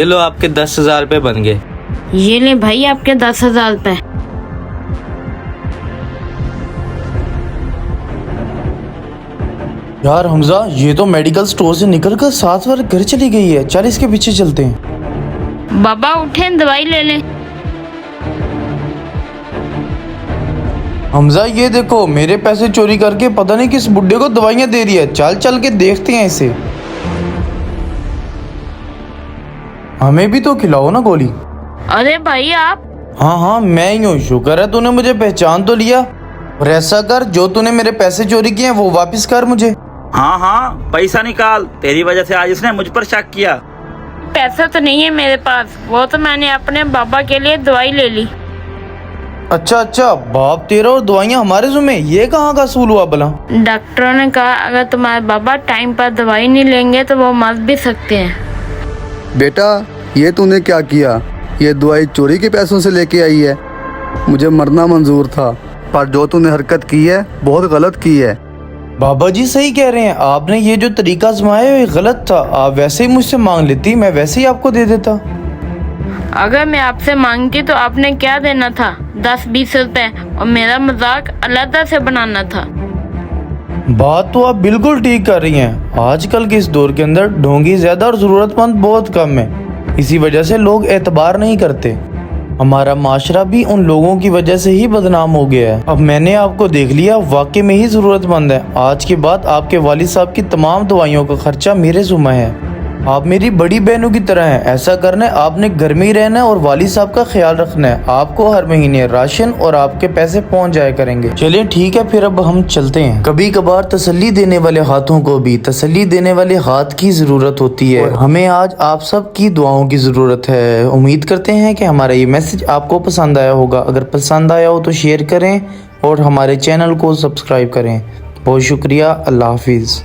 ये लो आपके 10,000 रुपये बन गए। ये ले भाई आपके 10,000 रुपए। यार हमजा, ये तो मेडिकल स्टोर से निकलकर 7 बार घर चली गई है। चल इसके पीछे चलते हैं। बाबा उठे, दवाई ले लें। हमजा ये देखो, मेरे पैसे चोरी करके पता नहीं किस बुड्ढे को दवाइयाँ दे रही है। चल चल के देखते हैं इसे। हमें भी तो खिलाओ ना गोली। अरे भाई आप। हाँ हाँ मैं ही हूँ। शुक्र है तूने मुझे पहचान तो लिया। और ऐसा कर, जो तूने मेरे पैसे चोरी किए हैं वो वापस कर मुझे। हाँ हाँ पैसा निकाल, तेरी वजह से आज इसने मुझ पर शक किया। पैसा तो नहीं है मेरे पास, वो तो मैंने अपने बाबा के लिए दवाई ले ली। अच्छा अच्छा, बाप तेरा और दवाइयाँ हमारे जुम्मे, ये कहाँ का असूल हुआ भला? डॉक्टरों ने कहा अगर तुम्हारे बाबा टाइम पर दवाई नहीं लेंगे तो वो मर भी सकते हैं। बेटा ये तूने क्या किया? ये दवाई चोरी के पैसों से लेके आई है। मुझे मरना मंजूर था, पर जो तूने हरकत की है बहुत गलत की है। बाबा जी सही कह रहे हैं, आपने ये जो तरीका आजमाया ये गलत था। आप वैसे ही मुझसे मांग लेती, मैं वैसे ही आपको दे देता। अगर मैं आपसे मांगती तो आपने क्या देना था? 10-20 रुपए, और मेरा मजाक अलग से बनाना था। बात तो आप बिल्कुल ठीक कर रही हैं। आजकल के इस दौर के अंदर ढोंगी ज्यादा और जरूरतमंद बहुत कम है। इसी वजह से लोग एतबार नहीं करते। हमारा माशरा भी उन लोगों की वजह से ही बदनाम हो गया है। अब मैंने आपको देख लिया, वाकई में ही जरूरतमंद है। आज के बाद आपके वालिद साहब की तमाम दवाइयों का खर्चा मेरे जुम्मे है। आप मेरी बड़ी बहनों की तरह हैं। ऐसा करना है, आपने घर में ही रहना है और वालिद साहब का ख्याल रखना है। आपको हर महीने राशन और आपके पैसे पहुंच जाया करेंगे। चलिए ठीक है, फिर अब हम चलते हैं। कभी कभार तसल्ली देने वाले हाथों को भी तसल्ली देने वाले हाथ की जरूरत होती है। हमें आज आप सब की दुआओं की जरूरत है। उम्मीद करते हैं कि हमारा ये मैसेज आपको पसंद आया होगा। अगर पसंद आया हो तो शेयर करें और हमारे चैनल को सब्सक्राइब करें। बहुत शुक्रिया। अल्लाह हाफिज।